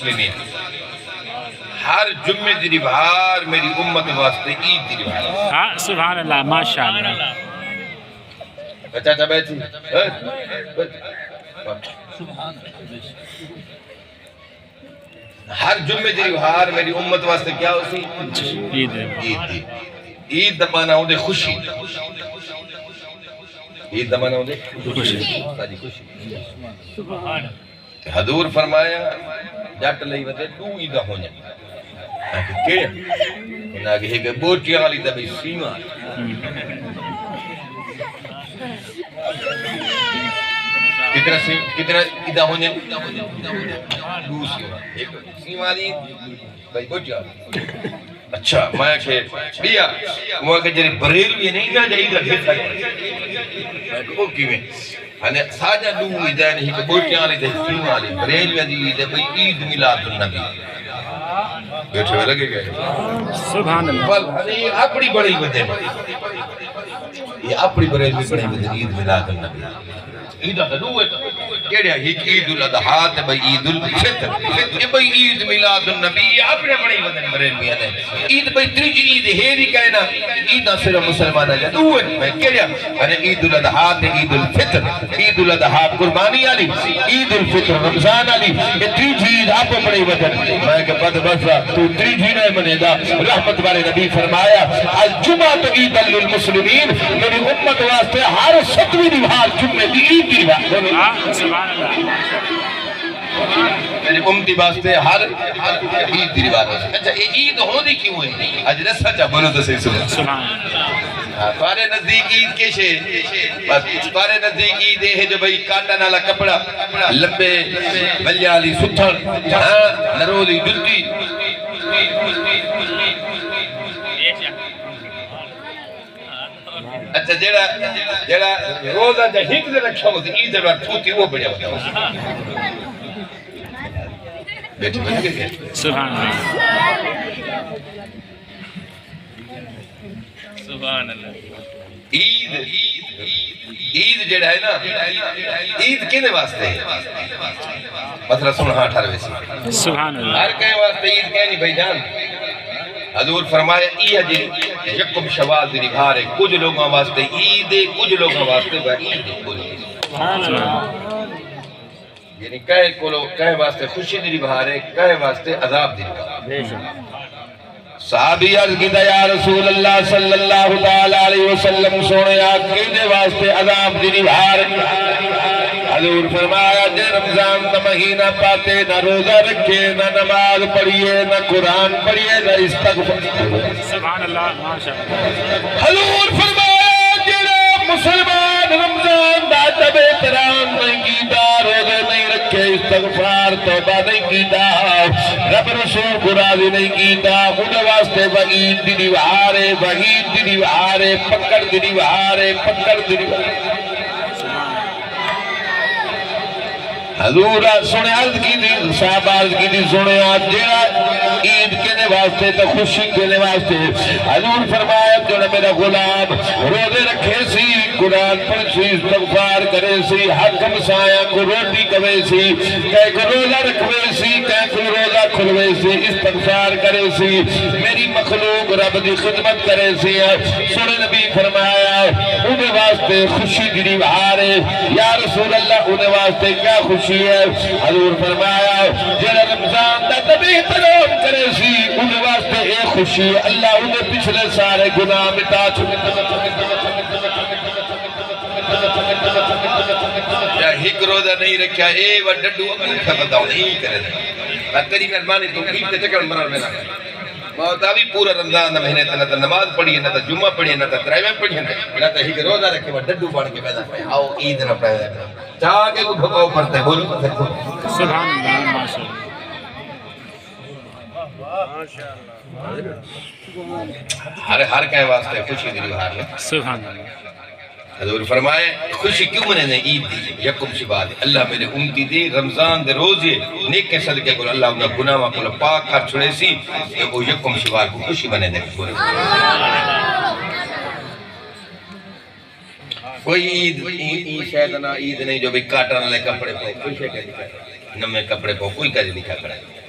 المسلمین ہر جمعے دی بہار میری امت واسطے عید دی بہار ہاں سبحان اللہ ماشاءاللہ چاچا بیٹھی ہر جمعے دی بہار میری امت واسطے کیا ہوسی عید عید دمانا ہوں دے خوشی عید دمانا ہوں دے خوشی حضور فرمایا جٹ لئی وتے دو عیدہ ہونے کہ انہاں کہ ایک بوٹیاں والی تے بھئی سیما کتنا عیدہ ہونے دو سیما ایک سیما والی بھئی بوٹیاں اچھا میں کہ بیا وہ کہ جڑی بریلوی نہیں نہ جائی رکھے تھا او کیویں ہنے ساجا دو عیدہ نہیں کہ بوٹیاں والی تے سیما والی بریلوی دی عید بھئی عید میلاد النبی بیٹھے ہوئے لگے گئے سبحان اللہ بل یہ اپنی بڑی بدن یہ اپنی بڑی بدن عید میلاد النبی عیدہ دو ہے کہڑے ہیں عید الاضحیٰ تے بھئی عید الفطر یہ بھئی عید میلاد النبی یہ اپنے بڑی بدن برین میں ہے عید بھئی تریجی عید ہے بھی کہنا عیدہ صرف مسلمان ہے دو ہے میں کہڑے ہیں عید الاضحیٰ تے عید الفطر عید الاضحیٰ قربانی علی عید الفطر رمضان علی یہ تریجی عید آپ بڑی بدن میں کہ بد بسا تو تریجی نہیں منے دا رحمت والے نبی فرمایا الجمعہ تو عید للمسلمین میری امت واسطے ہر ستویں دیوار جمعے دی عید سبحان اللہ میری امتی واسطے ہر عید دی روایت ہے اچھا یہ عید ہونے کیوں ہے اج رسا چا بولو تو صحیح سبحان تمہارے نزدیک عید کیسے بس تمہارے نزدیک عید ہے جو بھئی کاٹن والا کپڑا لمبے بلیاں والی ستھڑ نرولی جلدی اچھا جیڑا روزہ جا ہک دے رکھا ہوتی عید بار پھوتی وہ بڑھیا ہوتا بیٹھے بیٹھے گئے سبحان اللہ عید جیڑا ہے نا عید کینے واسطے ہے مثلا سنہا 18 سے سبحان اللہ ہر کہیں واسطے عید کہنی بھائی جان حضور فرمایا ای جی یکم شوال دی نگار ہے کچھ لوگوں واسطے عید ہے کچھ لوگوں واسطے عید ہے یعنی کہے واسطے خوشی دی بہار ہے کہے واسطے عذاب دی بہار صحابی عرض کی یا رسول اللہ صلی اللہ علیہ وسلم سونے آکیدے واسطے عذاب دی بہار حضور فرمایا جے رمضان کا مہینہ پاتے نہ روزہ رکھے نہ نماز پڑھیے نہ قرآن پڑھیے نہ استغفار سبحان اللہ ماشاءاللہ حضور فرمایا جے مسلمان رمضان دا تب احترام نہیں کیتا روزے نہیں رکھے استغفار توبہ نہیں کیتا رب رسول کو راضی نہیں کیتا خود واسطے وعید دی دیوارے وعید دی دیوارے پکڑ دی دیوارے پکڑ دی دیوارے حضور سنے عرض کی دی صاحب عرض کی دی سنے جیڑا عید کہنے واسطے تو خوشی کہنے واسطے حضور فرمایا جو میرا غلام روزے رکھے سی قرآن پڑھ سی استغفار کرے سی حق مسایاں کو روٹی کوے سی کہے کو روزہ رکھوے سی کہے کو روزہ کھلوے سی استغفار کرے سی میری مخلوق رب دی خدمت کرے سی سنے نبی فرمایا انہیں واسطے خوشی گری بہارے یا رسول اللہ انہیں واسطے کیا خوشی ہے حضور فرمایا جیڑا رمضان دا تبھی احترام کرے سی انہیں واسطے ایک خوشی ہے اللہ انہیں پچھلے سارے گناہ مٹا چکے یا ہک روزہ نہیں رکھیا اے و ڈڈو اپنے خبردہ نہیں کرے تیری مہربانی تو عید تے چکر مرار میں نہ موتا بھی پورا رمضان دا مہینے تے نہ تے نماز پڑھی نہ تے جمعہ پڑھی نہ تے تراویح پڑھی نہ تے ہک روزہ رکھے و ڈڈو بن کے پیدا پے آؤ عید نہ پڑھے چاہ کے کو بھگاؤ پڑتا ہے بولو تو سبحان اللہ ماشاءاللہ ہر کہیں واسطے خوشی دی بہار ہے سبحان اللہ حضور فرمائے خوشی کیوں منے نے عید دی یکم شباد اللہ میرے امتی دی رمضان دے روزے نیک کے صدقے کو اللہ انہا گناہ کو پاک کر چھڑے سی کہ وہ یکم شباد کو خوشی بنے دے کوئی عید شاید نہ عید نہیں جو بھی کاٹن والے کپڑے پہنے کوئی شاید نمے کپڑے پہنے کوئی کجھ لکھا کرے